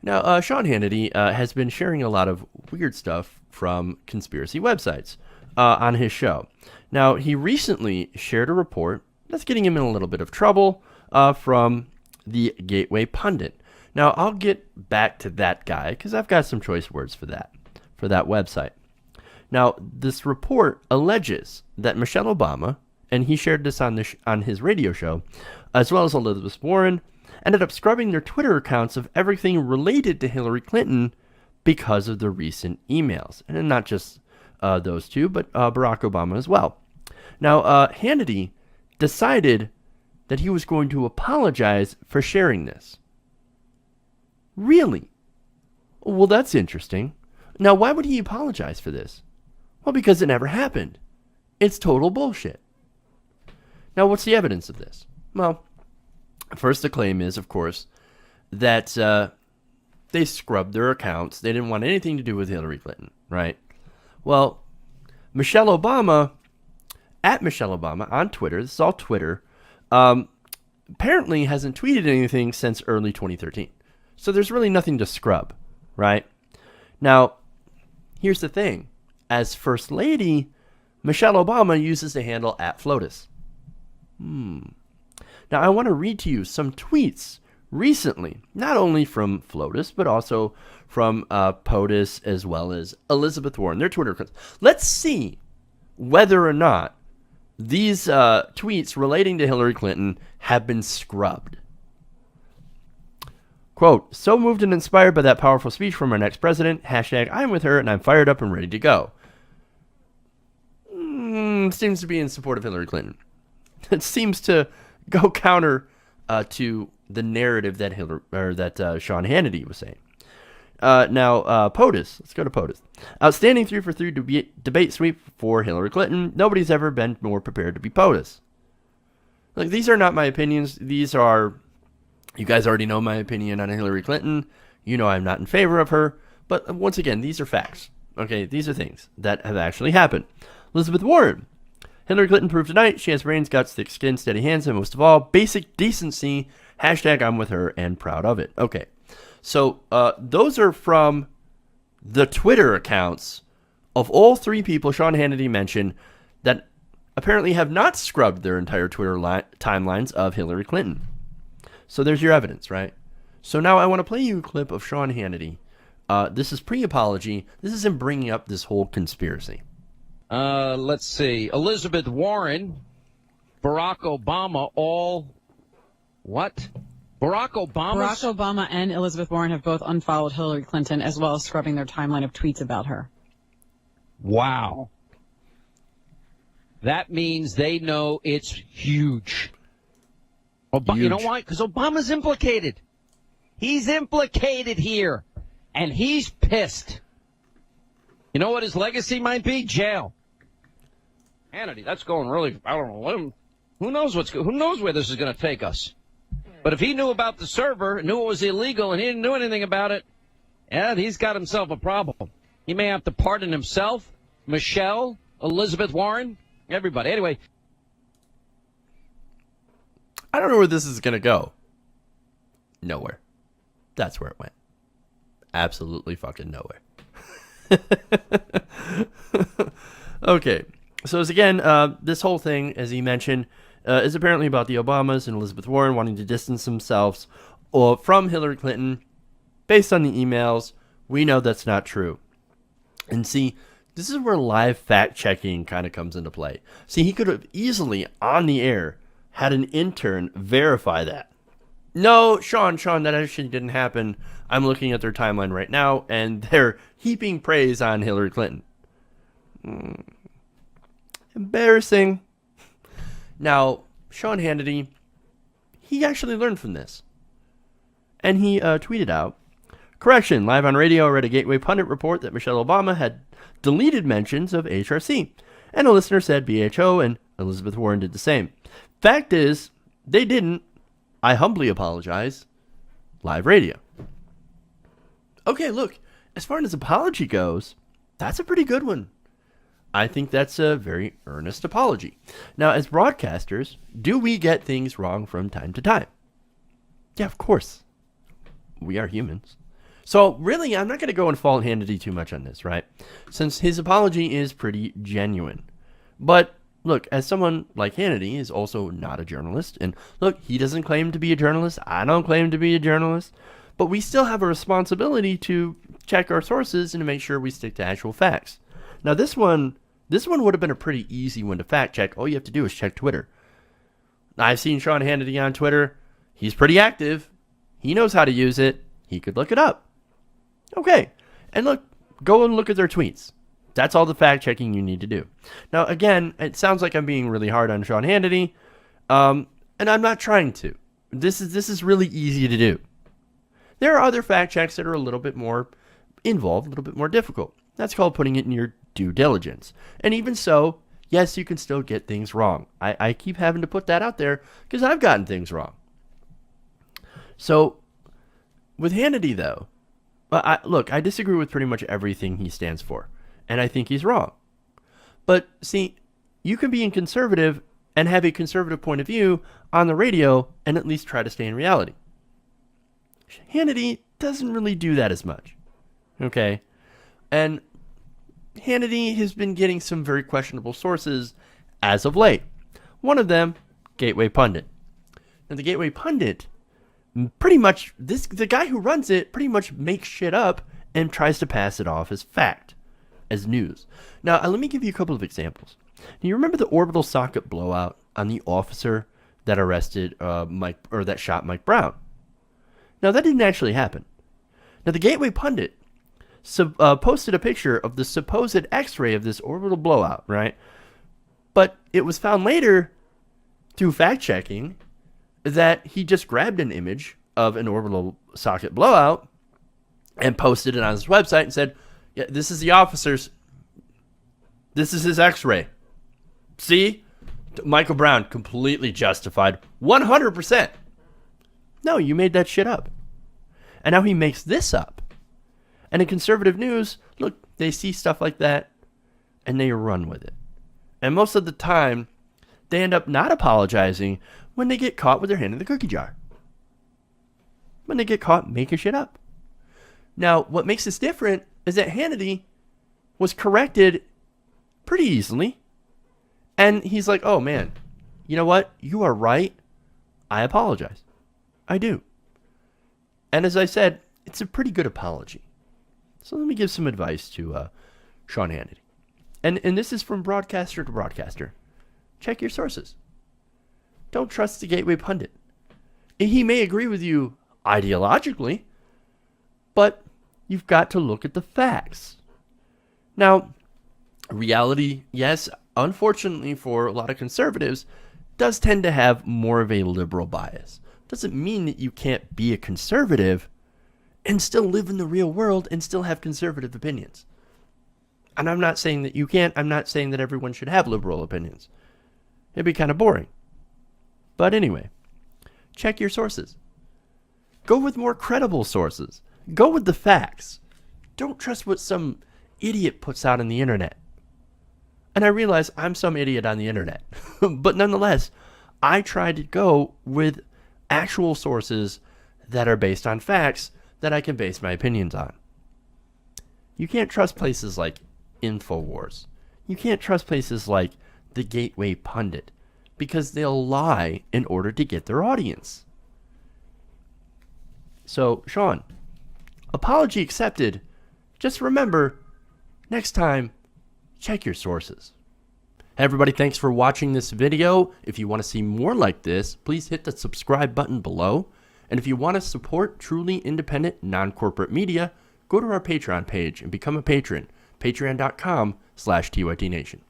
Now, Sean Hannity has been sharing a lot of weird stuff from conspiracy websites on his show. Now, he recently shared a report that's getting him in a little bit of trouble from the Gateway Pundit. Now, I'll get back to that guy because I've got some choice words for that website. Now, this report alleges that Michelle Obama, and he shared this on his radio show, as well as Elizabeth Warren, ended up scrubbing their Twitter accounts of everything related to Hillary Clinton because of the recent emails. And not just those two, but Barack Obama as well. Now, Hannity decided that he was going to apologize for sharing this. Really? Well, that's interesting. Now, why would he apologize for this? Well, because it never happened. It's total bullshit. Now, what's the evidence of this? Well, first, the claim is, of course, that they scrubbed their accounts. They didn't want anything to do with Hillary Clinton, right? Well, Michelle Obama, at Michelle Obama on Twitter, this is all Twitter, apparently hasn't tweeted anything since early 2013. So there's really nothing to scrub, right? Now, here's the thing. As First Lady, Michelle Obama uses the handle @FLOTUS. Now, I want to read to you some tweets recently, not only from FLOTUS, but also from POTUS as well as Elizabeth Warren, their Twitter accounts. Let's see whether or not these tweets relating to Hillary Clinton have been scrubbed. Quote, so moved and inspired by that powerful speech from our next president, #I'm with her and I'm fired up and ready to go. Seems to be in support of Hillary Clinton. It seems to go counter to the narrative that Sean Hannity was saying. Now, POTUS. Let's go to POTUS. Outstanding 3 for 3 debate sweep for Hillary Clinton. Nobody's ever been more prepared to be POTUS. Like, these are not my opinions. These are, you guys already know my opinion on Hillary Clinton. You know I'm not in favor of her. But once again, these are facts. Okay, these are things that have actually happened. Elizabeth Warren. Hillary Clinton proved tonight she has brains, guts, thick skin, steady hands, and most of all, basic decency. #I'm with her and proud of it. Okay, so those are from the Twitter accounts of all three people Sean Hannity mentioned that apparently have not scrubbed their entire Twitter timelines of Hillary Clinton. So there's your evidence, right? So now I want to play you a clip of Sean Hannity. This is pre-apology. This is him bringing up this whole conspiracy. Let's see. Elizabeth Warren, Barack Obama, all what? Barack Obama and Elizabeth Warren have both unfollowed Hillary Clinton, as well as scrubbing their timeline of tweets about her. Wow. That means they know it's huge. Huge. You know why? Because Obama's implicated. He's implicated here. And he's pissed. You know what his legacy might be? Jail. Hannity, that's going really, I don't know. Who knows where this is going to take us? But if he knew about the server, knew it was illegal, and he didn't do anything about it, yeah, he's got himself a problem. He may have to pardon himself, Michelle, Elizabeth Warren, everybody. Anyway. I don't know where this is going to go. Nowhere. That's where it went. Absolutely fucking nowhere. Okay. So as again, this whole thing, as he mentioned, is apparently about the Obamas and Elizabeth Warren wanting to distance themselves from Hillary Clinton. Based on the emails, we know that's not true. And see, this is where live fact-checking kind of comes into play. See, he could have easily, on the air, had an intern verify that. No, Sean, that actually didn't happen. I'm looking at their timeline right now, and they're heaping praise on Hillary Clinton. Embarrassing. Now, Sean Hannity, he actually learned from this. And he tweeted out, correction, live on radio, I read a Gateway Pundit report that Michelle Obama had deleted mentions of HRC. And a listener said BHO, and Elizabeth Warren did the same. Fact is, they didn't. I humbly apologize. Live radio. Okay, look, as far as apology goes, that's a pretty good one. I think that's a very earnest apology. Now, as broadcasters, do we get things wrong from time to time? Yeah, of course. We are humans. So really, I'm not going to go and fault Hannity too much on this, right? Since his apology is pretty genuine. But look, as someone like Hannity is also not a journalist, and look, he doesn't claim to be a journalist. I don't claim to be a journalist. But we still have a responsibility to check our sources and to make sure we stick to actual facts. Now, this one would have been a pretty easy one to fact check. All you have to do is check Twitter. I've seen Sean Hannity on Twitter. He's pretty active. He knows how to use it. He could look it up. Okay. And look, go and look at their tweets. That's all the fact checking you need to do. Now, again, it sounds like I'm being really hard on Sean Hannity, and I'm not trying to. This is really easy to do. There are other fact checks that are a little bit more involved, a little bit more difficult. That's called putting it in your due diligence. And even so, yes, you can still get things wrong. I keep having to put that out there because I've gotten things wrong. So, with Hannity, though, I disagree with pretty much everything he stands for. And I think he's wrong. But, see, you can be in conservative and have a conservative point of view on the radio and at least try to stay in reality. Hannity doesn't really do that as much. Okay? And Hannity has been getting some very questionable sources as of late. One of them, Gateway Pundit. Now, the Gateway Pundit, pretty much, the guy who runs it pretty much makes shit up and tries to pass it off as fact, as news. Now, let me give you a couple of examples. Do you remember the orbital socket blowout on the officer that arrested that shot Mike Brown? Now, that didn't actually happen. Now, the Gateway Pundit posted a picture of the supposed X-ray of this orbital blowout, right? But it was found later, through fact-checking, that he just grabbed an image of an orbital socket blowout and posted it on his website and said, yeah, this is the officer's, this is his X-ray. See? Michael Brown, completely justified. 100%. No, you made that shit up. And now he makes this up. And in conservative news, look, they see stuff like that and they run with it. And most of the time, they end up not apologizing when they get caught with their hand in the cookie jar. When they get caught making shit up. Now, what makes this different is that Hannity was corrected pretty easily. And he's like, oh man, you know what? You are right. I apologize. I do. And as I said, it's a pretty good apology. So let me give some advice to Sean Hannity. And this is from broadcaster to broadcaster. Check your sources. Don't trust the Gateway Pundit. He may agree with you ideologically, but you've got to look at the facts. Now, reality, yes, unfortunately for a lot of conservatives, does tend to have more of a liberal bias. Doesn't mean that you can't be a conservative and still live in the real world and still have conservative opinions. And I'm not saying that you can't. I'm not saying that everyone should have liberal opinions. It'd be kind of boring. But anyway, check your sources. Go with more credible sources. Go with the facts. Don't trust what some idiot puts out on the internet. And I realize I'm some idiot on the internet. But nonetheless, I try to go with actual sources that are based on facts that I can base my opinions on. You can't trust places like InfoWars. You can't trust places like the Gateway Pundit because they'll lie in order to get their audience. So, Sean, apology accepted. Just remember, next time, check your sources. Hey everybody, thanks for watching this video. If you want to see more like this, please hit the subscribe button below. And if you want to support truly independent, non-corporate media, go to our Patreon page and become a patron. Patreon.com/TYTNation.